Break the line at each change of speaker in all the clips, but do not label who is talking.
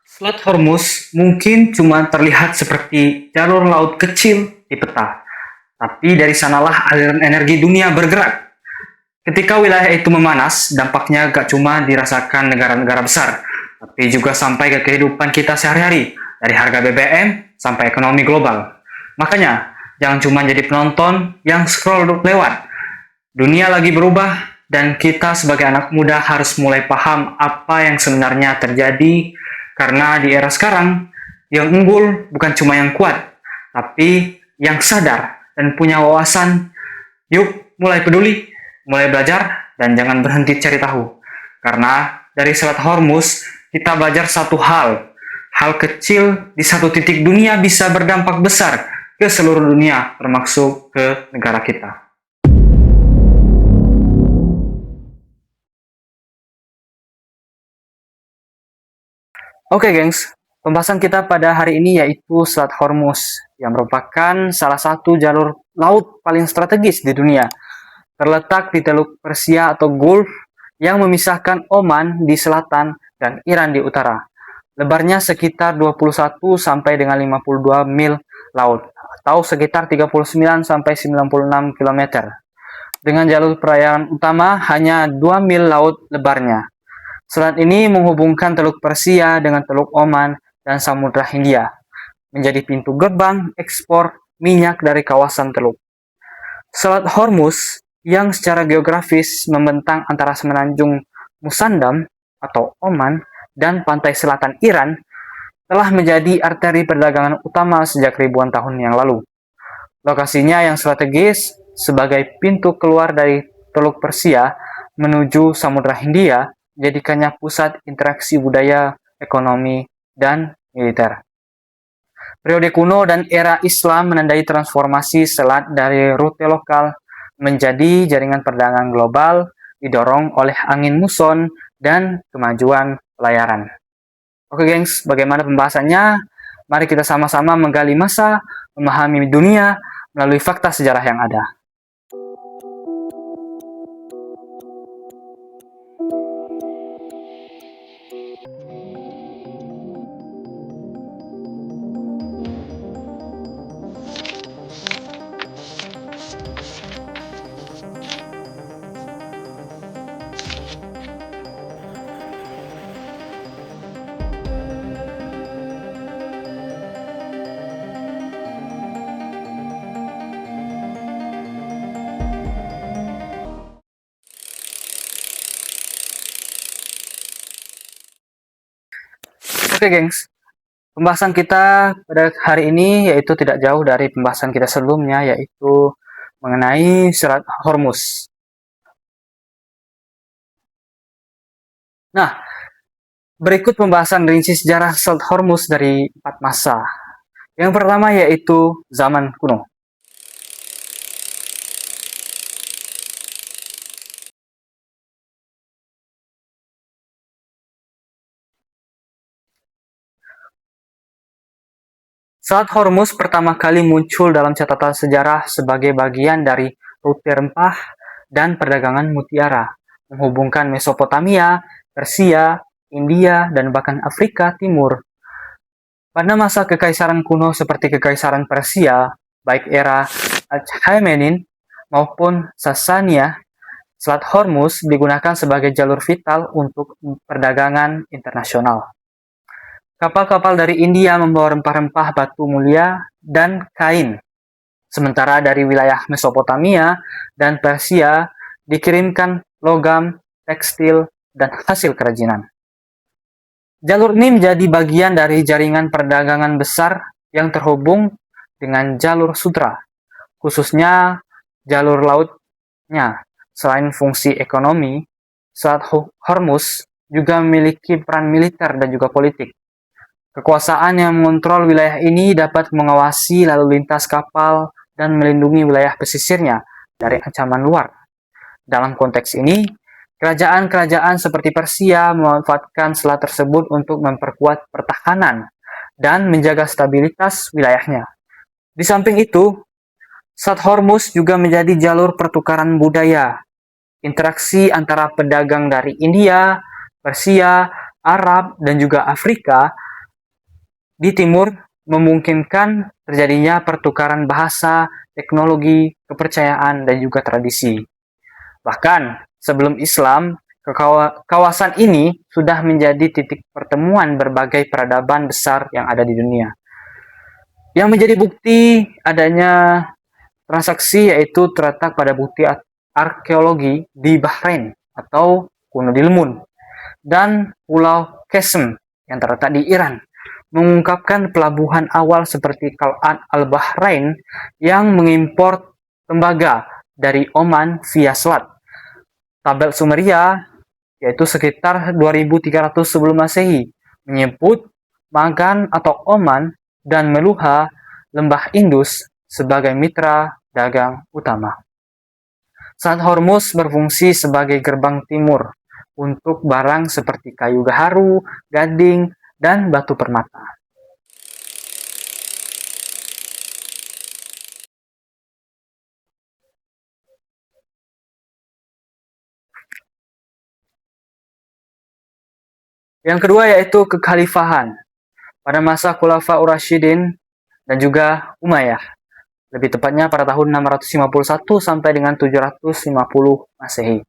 Selat Hormuz mungkin cuma terlihat seperti jalur laut kecil di peta, tapi dari sanalah aliran energi dunia bergerak. Ketika wilayah itu memanas, dampaknya gak cuma dirasakan negara-negara besar, tapi juga sampai ke kehidupan kita sehari-hari, dari harga BBM sampai ekonomi global. Makanya, jangan cuma jadi penonton yang scroll lewat. Dunia lagi berubah, dan kita sebagai anak muda harus mulai paham apa yang sebenarnya terjadi, karena di era sekarang, yang unggul bukan cuma yang kuat, tapi yang sadar dan punya wawasan. Yuk, mulai peduli, mulai belajar, dan jangan berhenti cari tahu. Karena dari Selat Hormuz, kita belajar satu hal. Hal kecil di satu titik dunia bisa berdampak besar ke seluruh dunia, termasuk ke negara kita. Oke, gengs. Pembahasan kita pada hari ini yaitu Selat Hormuz, yang merupakan salah satu jalur laut paling strategis di dunia. Terletak di Teluk Persia atau Gulf yang memisahkan Oman di selatan dan Iran di utara. Lebarnya sekitar 21 sampai dengan 52 mil laut atau sekitar 39 sampai 96 km. Dengan jalur perairan utama hanya 2 mil laut lebarnya. Selat ini menghubungkan Teluk Persia dengan Teluk Oman dan Samudra Hindia, menjadi pintu gerbang ekspor minyak dari kawasan teluk. Selat Hormuz yang secara geografis membentang antara semenanjung Musandam atau Oman dan pantai selatan Iran telah menjadi arteri perdagangan utama sejak ribuan tahun yang lalu. Lokasinya yang strategis sebagai pintu keluar dari Teluk Persia menuju Samudra Hindia menjadikannya pusat interaksi budaya, ekonomi, dan militer. Periode kuno dan era Islam menandai transformasi selat dari rute lokal menjadi jaringan perdagangan global didorong oleh angin muson dan kemajuan pelayaran. Oke gengs, bagaimana pembahasannya? Mari kita sama-sama menggali masa, memahami dunia melalui fakta sejarah yang ada. Oke gengs, pembahasan kita pada hari ini yaitu tidak jauh dari pembahasan kita sebelumnya, yaitu mengenai Selat Hormuz. Nah, berikut pembahasan rinci sejarah Selat Hormuz dari 4 masa. Yang pertama yaitu zaman kuno. Selat Hormuz pertama kali muncul dalam catatan sejarah sebagai bagian dari rute rempah dan perdagangan mutiara, menghubungkan Mesopotamia, Persia, India, dan bahkan Afrika Timur. Pada masa kekaisaran kuno seperti kekaisaran Persia, baik era Achaemenid maupun Sasania, Selat Hormuz digunakan sebagai jalur vital untuk perdagangan internasional. Kapal-kapal dari India membawa rempah-rempah batu mulia dan kain, sementara dari wilayah Mesopotamia dan Persia dikirimkan logam, tekstil, dan hasil kerajinan. Jalur ini menjadi bagian dari jaringan perdagangan besar yang terhubung dengan jalur sutra, khususnya jalur lautnya. Selain fungsi ekonomi, Selat Hormuz juga memiliki peran militer dan juga politik. Kekuasaan yang mengontrol wilayah ini dapat mengawasi lalu lintas kapal dan melindungi wilayah pesisirnya dari ancaman luar. Dalam konteks ini, kerajaan-kerajaan seperti Persia memanfaatkan selat tersebut untuk memperkuat pertahanan dan menjaga stabilitas wilayahnya. Di samping itu, Selat Hormuz juga menjadi jalur pertukaran budaya. Interaksi antara pedagang dari India, Persia, Arab, dan juga Afrika di timur memungkinkan terjadinya pertukaran bahasa, teknologi, kepercayaan, dan juga tradisi. Bahkan sebelum Islam, kawasan ini sudah menjadi titik pertemuan berbagai peradaban besar yang ada di dunia. Yang menjadi bukti adanya transaksi yaitu terletak pada bukti arkeologi di Bahrain atau kuno Dilmun dan Pulau Qesem yang terletak di Iran, mengungkapkan pelabuhan awal seperti Qal'at al-Bahrain yang mengimpor tembaga dari Oman via selat. Tabel Sumeria, yaitu sekitar 2300 sebelum Masehi, menyebut Magan atau Oman dan Meluha, lembah Indus, sebagai mitra dagang utama. Selat Hormuz berfungsi sebagai gerbang timur untuk barang seperti kayu gaharu, gading, dan batu permata. Yang kedua yaitu kekhalifahan pada masa Khulafa Ur-Rasyidin dan juga Umayyah. Lebih tepatnya pada tahun 651 sampai dengan 750 Masehi.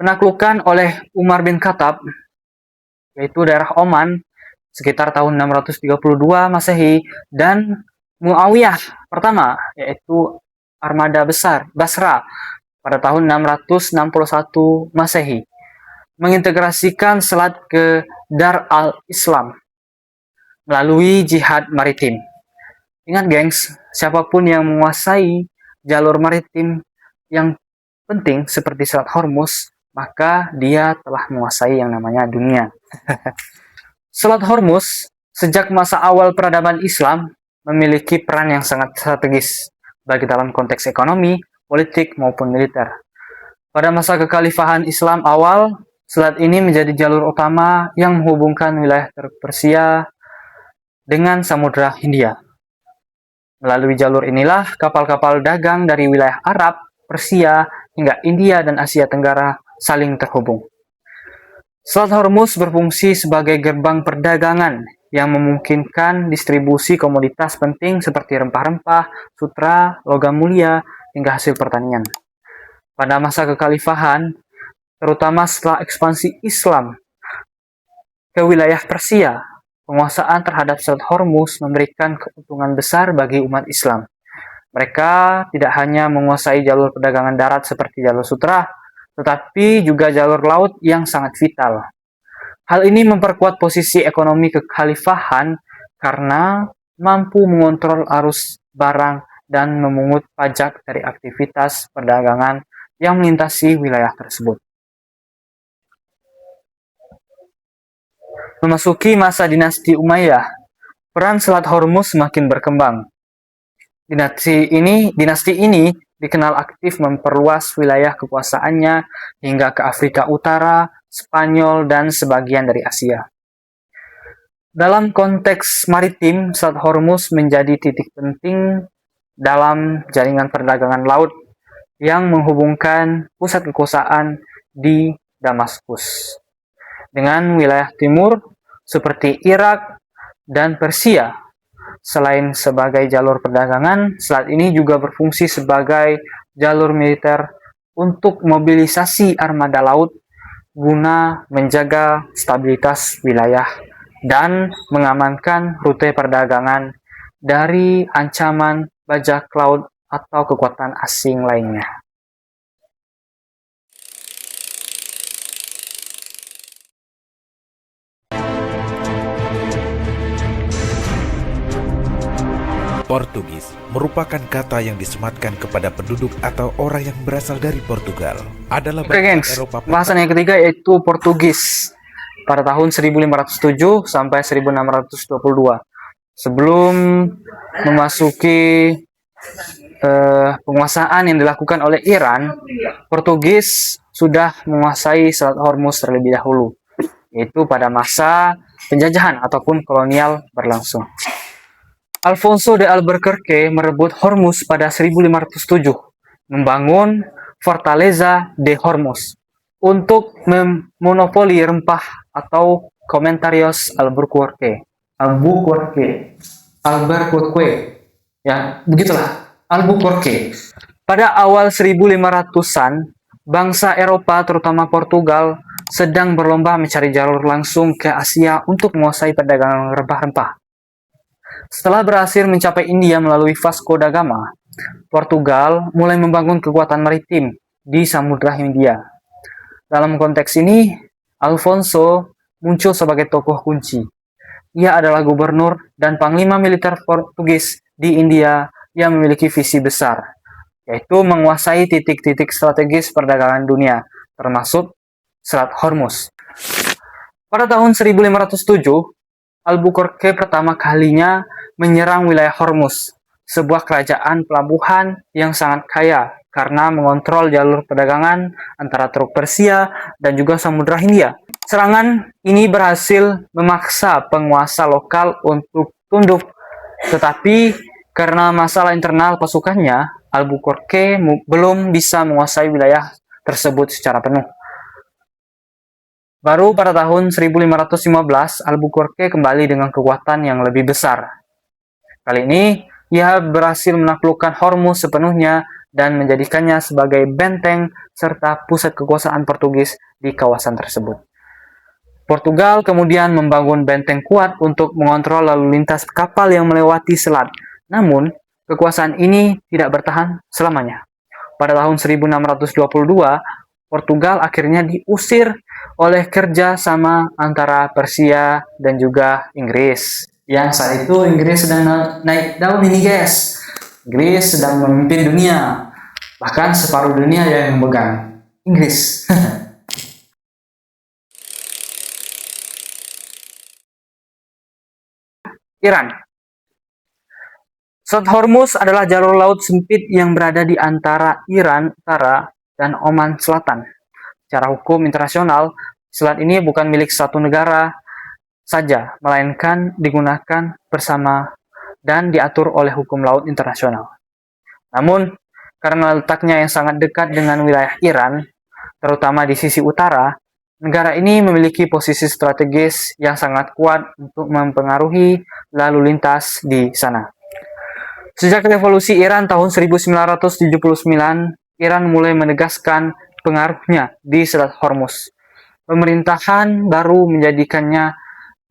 Penaklukan oleh Umar bin Khattab, yaitu daerah Oman, sekitar tahun 632 Masehi, dan Muawiyah pertama, yaitu Armada Besar Basra, pada tahun 661 Masehi, mengintegrasikan selat ke Dar al-Islam melalui jihad maritim. Ingat gengs, siapapun yang menguasai jalur maritim yang penting seperti Selat Hormuz, maka dia telah menguasai yang namanya dunia. Selat Hormuz sejak masa awal peradaban Islam memiliki peran yang sangat strategis baik dalam konteks ekonomi, politik maupun militer. Pada masa kekhalifahan Islam awal, selat ini menjadi jalur utama yang menghubungkan wilayah Persia dengan Samudra Hindia. Melalui jalur inilah kapal-kapal dagang dari wilayah Arab, Persia, hingga India dan Asia Tenggara saling terhubung. Selat Hormuz berfungsi sebagai gerbang perdagangan yang memungkinkan distribusi komoditas penting seperti rempah-rempah, sutra, logam mulia, hingga hasil pertanian. Pada masa kekhalifahan, terutama setelah ekspansi Islam ke wilayah Persia, penguasaan terhadap Selat Hormuz memberikan keuntungan besar bagi umat Islam. Mereka tidak hanya menguasai jalur perdagangan darat seperti jalur sutra, tetapi juga jalur laut yang sangat vital. Hal ini memperkuat posisi ekonomi kekhalifahan karena mampu mengontrol arus barang dan memungut pajak dari aktivitas perdagangan yang melintasi wilayah tersebut. Memasuki masa dinasti Umayyah, peran Selat Hormuz semakin berkembang. Dinasti ini dikenal aktif memperluas wilayah kekuasaannya hingga ke Afrika Utara, Spanyol, dan sebagian dari Asia. Dalam konteks maritim, Selat Hormuz menjadi titik penting dalam jaringan perdagangan laut yang menghubungkan pusat kekuasaan di Damaskus dengan wilayah timur seperti Irak dan Persia. Selain sebagai jalur perdagangan, selat ini juga berfungsi sebagai jalur militer untuk mobilisasi armada laut guna menjaga stabilitas wilayah dan mengamankan rute perdagangan dari ancaman bajak laut atau kekuatan asing lainnya.
Portugis merupakan kata yang disematkan kepada penduduk atau orang yang berasal dari Portugal. Adalah
gengs, bahasan yang ketiga yaitu Portugis pada tahun 1507 sampai 1622. Sebelum memasuki penguasaan yang dilakukan oleh Iran, Portugis sudah menguasai Selat Hormuz terlebih dahulu, yaitu pada masa penjajahan ataupun kolonial berlangsung. Alfonso de Albuquerque merebut Hormuz pada 1507, membangun Fortaleza de Hormuz untuk memonopoli rempah atau Comentarios Albuquerque Albuquerque. Albuquerque. Ya, begitulah. Albuquerque. Pada awal 1500-an, bangsa Eropa terutama Portugal sedang berlomba mencari jalur langsung ke Asia untuk menguasai perdagangan rempah-rempah. Setelah berhasil mencapai India melalui Vasco da Gama, Portugal mulai membangun kekuatan maritim di Samudra Hindia. Dalam konteks ini, Alfonso muncul sebagai tokoh kunci. Ia adalah gubernur dan panglima militer Portugis di India yang memiliki visi besar, yaitu menguasai titik-titik strategis perdagangan dunia, termasuk Selat Hormuz. Pada tahun 1507, Albuquerque pertama kalinya menyerang wilayah Hormuz, sebuah kerajaan pelabuhan yang sangat kaya karena mengontrol jalur perdagangan antara Teluk Persia dan juga Samudra Hindia. Serangan ini berhasil memaksa penguasa lokal untuk tunduk, tetapi karena masalah internal pasukannya, Albuquerque belum bisa menguasai wilayah tersebut secara penuh. Baru pada tahun 1515, Albuquerque kembali dengan kekuatan yang lebih besar. Kali ini, ia berhasil menaklukkan Hormuz sepenuhnya dan menjadikannya sebagai benteng serta pusat kekuasaan Portugis di kawasan tersebut. Portugal kemudian membangun benteng kuat untuk mengontrol lalu lintas kapal yang melewati selat. Namun, kekuasaan ini tidak bertahan selamanya. Pada tahun 1622, Portugal akhirnya diusir oleh kerja sama antara Persia dan juga Inggris. Yang saat itu Inggris sedang naik daun ini guys. Inggris sedang memimpin dunia. Bahkan separuh dunia yang memegang Inggris. Iran. Selat Hormuz adalah jalur laut sempit yang berada di antara Iran Utara dan Oman Selatan. Secara hukum internasional, selat ini bukan milik satu negara saja, melainkan digunakan bersama dan diatur oleh hukum laut internasional. Namun, karena letaknya yang sangat dekat dengan wilayah Iran, terutama di sisi utara, negara ini memiliki posisi strategis yang sangat kuat untuk mempengaruhi lalu lintas di sana. Sejak revolusi Iran tahun 1979, Iran mulai menegaskan pengaruhnya di Selat Hormuz. Pemerintahan baru menjadikannya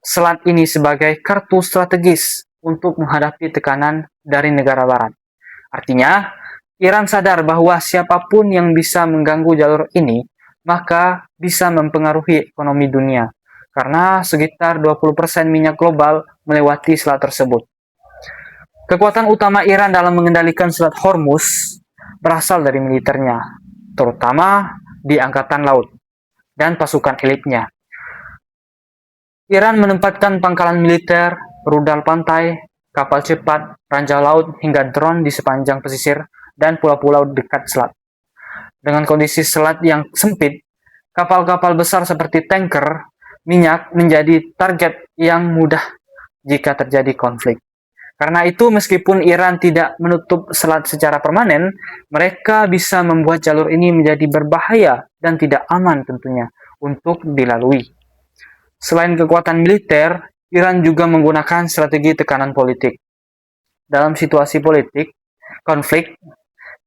selat ini sebagai kartu strategis untuk menghadapi tekanan dari negara barat. Artinya, Iran sadar bahwa siapapun yang bisa mengganggu jalur ini, maka bisa mempengaruhi ekonomi dunia, karena sekitar 20% minyak global melewati selat tersebut. Kekuatan utama Iran dalam mengendalikan Selat Hormuz berasal dari militernya, terutama di Angkatan Laut dan pasukan elitnya. Iran menempatkan pangkalan militer, rudal pantai, kapal cepat, ranjau laut, hingga drone di sepanjang pesisir dan pulau-pulau dekat selat. Dengan kondisi selat yang sempit, kapal-kapal besar seperti tanker minyak menjadi target yang mudah jika terjadi konflik. Karena itu, meskipun Iran tidak menutup selat secara permanen, mereka bisa membuat jalur ini menjadi berbahaya dan tidak aman tentunya untuk dilalui. Selain kekuatan militer, Iran juga menggunakan strategi tekanan politik. Dalam situasi politik, konflik,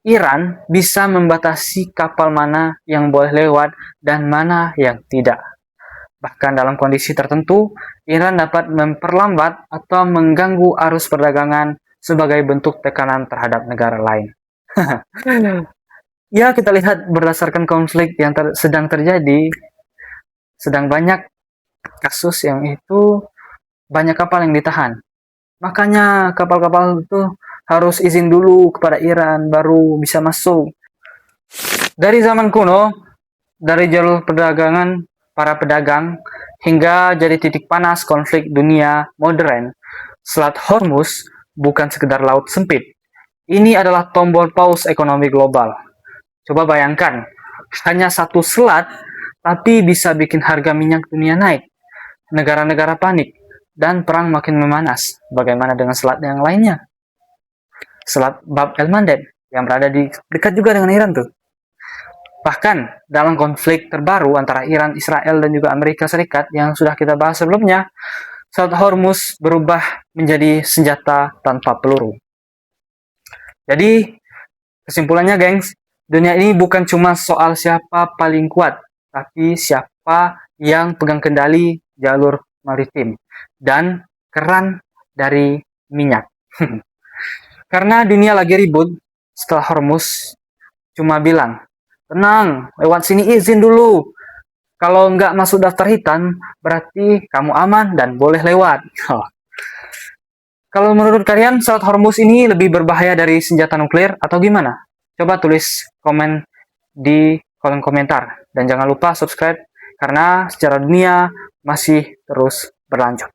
Iran bisa membatasi kapal mana yang boleh lewat dan mana yang tidak. Bahkan dalam kondisi tertentu, Iran dapat memperlambat atau mengganggu arus perdagangan sebagai bentuk tekanan terhadap negara lain. Ya, kita lihat berdasarkan konflik yang sedang terjadi, sedang banyak kasus yang itu banyak kapal yang ditahan. Makanya kapal-kapal itu harus izin dulu kepada Iran baru bisa masuk. Dari zaman kuno, dari jalur perdagangan para pedagang hingga jadi titik panas konflik dunia modern, Selat Hormuz bukan sekedar laut sempit. Ini adalah tombol pause ekonomi global. Coba bayangkan, hanya satu selat tapi bisa bikin harga minyak dunia naik. Negara-negara panik dan perang makin memanas. Bagaimana dengan selat yang lainnya? Selat Bab el-Mandeb yang berada di dekat juga dengan Iran tuh. Bahkan dalam konflik terbaru antara Iran, Israel, dan juga Amerika Serikat yang sudah kita bahas sebelumnya, Selat Hormuz berubah menjadi senjata tanpa peluru. Jadi, kesimpulannya gengs, dunia ini bukan cuma soal siapa paling kuat, tapi siapa yang pegang kendali jalur maritim dan keran dari minyak. Karena dunia lagi ribut, setelah Hormuz cuma bilang, tenang, lewat sini izin dulu. Kalau nggak masuk daftar hitam, berarti kamu aman dan boleh lewat. Kalau menurut kalian, Selat Hormuz ini lebih berbahaya dari senjata nuklir atau gimana? Coba tulis komen di kolom komentar. Dan jangan lupa subscribe, karena sejarah dunia masih terus berlanjut.